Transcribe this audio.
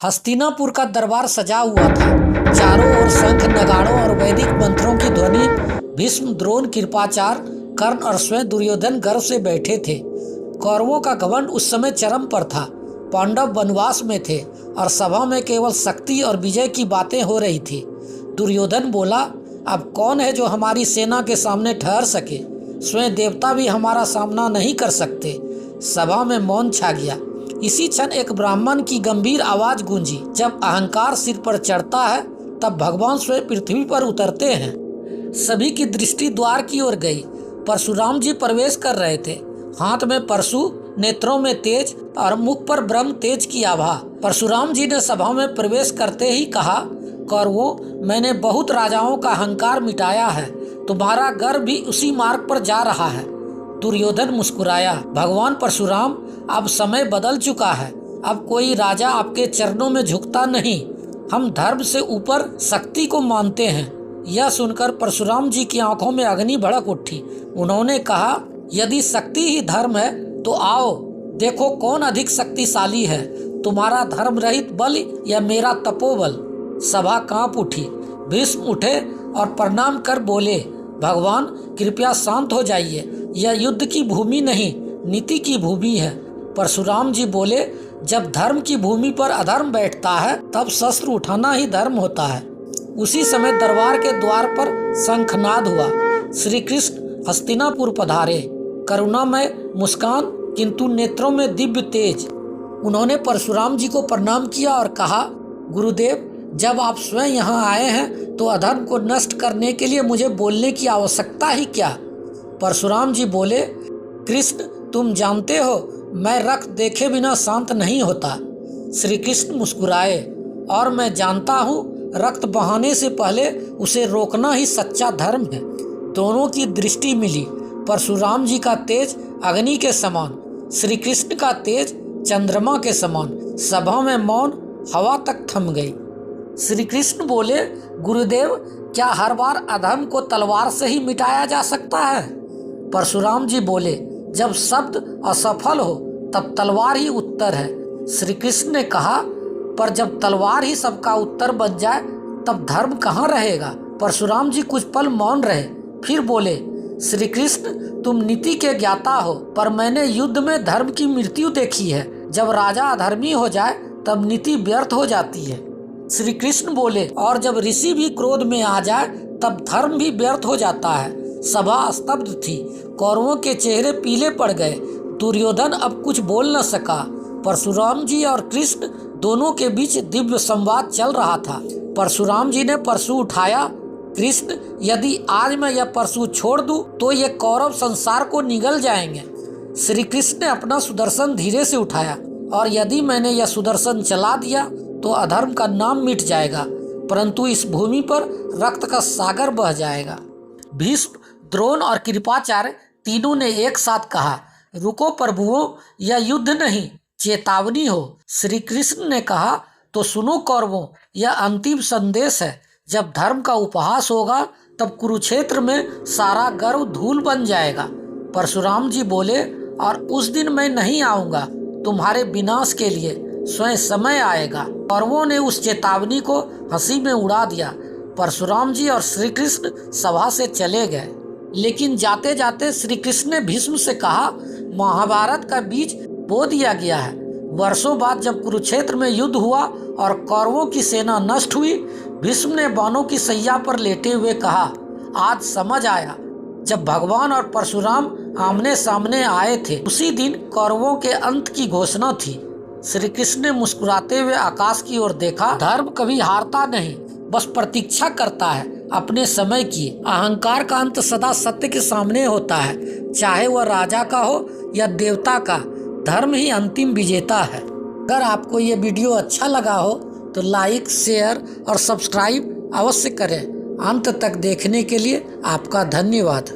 हस्तिनापुर का दरबार सजा हुआ था। चारों ओर शंख, नगाड़ों और वैदिक मंत्रों की ध्वनि। भीष्म, द्रोण, कृपाचार्य, कर्ण और स्वयं दुर्योधन गर्व से बैठे थे। कौरवों का घमंड उस समय चरम पर था। पांडव वनवास में थे और सभा में केवल शक्ति और विजय की बातें हो रही थी। दुर्योधन बोला, अब कौन है जो हमारी सेना के सामने ठहर सके? स्वयं देवता भी हमारा सामना नहीं कर सकते। सभा में मौन छा गया। इसी क्षण एक ब्राह्मण की गंभीर आवाज गूंजी, जब अहंकार सिर पर चढ़ता है तब भगवान स्वयं पृथ्वी पर उतरते हैं। सभी की दृष्टि द्वार की ओर गई। परशुराम जी प्रवेश कर रहे थे। हाथ में परशु, नेत्रों में तेज और मुख पर ब्रह्म तेज की आभा। परशुराम जी ने सभा में प्रवेश करते ही कहा, कौरवों, मैंने बहुत राजाओं का अहंकार मिटाया है। तुम्हारा गर्व भी उसी मार्ग पर जा रहा है। दुर्योधन मुस्कुराया, भगवान परशुराम, अब समय बदल चुका है। अब कोई राजा आपके चरणों में झुकता नहीं। हम धर्म से ऊपर शक्ति को मानते हैं। यह सुनकर परशुराम जी की आंखों में अग्नि भड़क उठी। उन्होंने कहा, यदि शक्ति ही धर्म है तो आओ, देखो कौन अधिक शक्तिशाली है, तुम्हारा धर्म रहित बल या मेरा तपोबल। सभा कांप उठी। भीष्म उठे और प्रणाम कर बोले, भगवान कृपया शांत हो जाइए। यह युद्ध की भूमि नहीं, नीति की भूमि है। परशुराम जी बोले, जब धर्म की भूमि पर अधर्म बैठता है तब शस्त्र उठाना ही धर्म होता है। उसी समय दरबार के द्वार पर शंखनाद हुआ। श्री कृष्ण हस्तिनापुर पधारे। करुणामय मुस्कान, किंतु नेत्रों में दिव्य तेज। उन्होंने परशुराम जी को प्रणाम किया और कहा, गुरुदेव, जब आप स्वयं यहाँ आए हैं तो अधर्म को नष्ट करने के लिए मुझे बोलने की आवश्यकता ही क्या? परशुराम जी बोले, कृष्ण, तुम जानते हो मैं रक्त देखे बिना शांत नहीं होता। श्री कृष्ण मुस्कुराए, और मैं जानता हूँ रक्त बहाने से पहले उसे रोकना ही सच्चा धर्म है। दोनों की दृष्टि मिली। परशुराम जी का तेज अग्नि के समान, श्री कृष्ण का तेज चंद्रमा के समान। सभा में मौन हवा तक थम गई। श्री कृष्ण बोले, गुरुदेव, क्या हर बार अधर्म को तलवार से ही मिटाया जा सकता है? परशुराम जी बोले, जब शब्द असफल हो तब तलवार ही उत्तर है। श्री कृष्ण ने कहा, पर जब तलवार ही सबका उत्तर बन जाए तब धर्म कहाँ रहेगा? परशुराम जी कुछ पल मौन रहे, फिर बोले, श्री कृष्ण, तुम नीति के ज्ञाता हो, पर मैंने युद्ध में धर्म की मृत्यु देखी है। जब राजा अधर्मी हो जाए तब नीति व्यर्थ हो जाती है। श्री कृष्ण बोले, और जब ऋषि भी क्रोध में आ जाए तब धर्म भी व्यर्थ हो जाता है। सभा स्तब्ध थी। कौरवों के चेहरे पीले पड़ गए। दुर्योधन अब कुछ बोल न सका। परशुराम जी और कृष्ण दोनों के बीच दिव्य संवाद चल रहा था। परशुराम जी ने परशु उठाया, कृष्ण, यदि आज मैं यह परशु छोड़ दूं तो ये कौरव संसार को निगल जाएंगे। श्री कृष्ण ने अपना सुदर्शन धीरे से उठाया, और यदि मैंने यह सुदर्शन चला दिया तो अधर्म का नाम मिट जाएगा, परंतु इस भूमि पर रक्त का सागर बह जाएगा। भीष्म, द्रोण और कृपाचार्य तीनों ने एक साथ कहा, रुको प्रभुओं, यह युद्ध नहीं, चेतावनी हो। श्री कृष्ण ने कहा, तो सुनो कौरवों, यह अंतिम संदेश है। जब धर्म का उपहास होगा तब कुरुक्षेत्र में सारा गर्व धूल बन जाएगा। परशुराम जी बोले, और उस दिन मैं नहीं आऊंगा, तुम्हारे विनाश के लिए स्वयं समय आएगा। कौरवों ने उस चेतावनी को हंसी में उड़ा दिया। परशुराम जी और श्री कृष्ण सभा से चले गए। लेकिन जाते जाते श्री कृष्ण ने भीष्म से कहा, महाभारत का बीज बो दिया गया है। वर्षों बाद जब कुरुक्षेत्र में युद्ध हुआ और कौरवों की सेना नष्ट हुई, भीष्म ने बाणों की सैया पर लेटे हुए कहा, आज समझ आया। जब भगवान और परशुराम आमने सामने आए थे, उसी दिन कौरवों के अंत की घोषणा थी। श्री कृष्ण ने मुस्कुराते हुए आकाश की ओर देखा। धर्म कभी हारता नहीं, बस प्रतीक्षा करता है अपने समय की। अहंकार का अंत सदा सत्य के सामने होता है, चाहे वह राजा का हो या देवता का। धर्म ही अंतिम विजेता है। अगर आपको ये वीडियो अच्छा लगा हो तो लाइक, शेयर और सब्सक्राइब अवश्य करें। अंत तक देखने के लिए आपका धन्यवाद।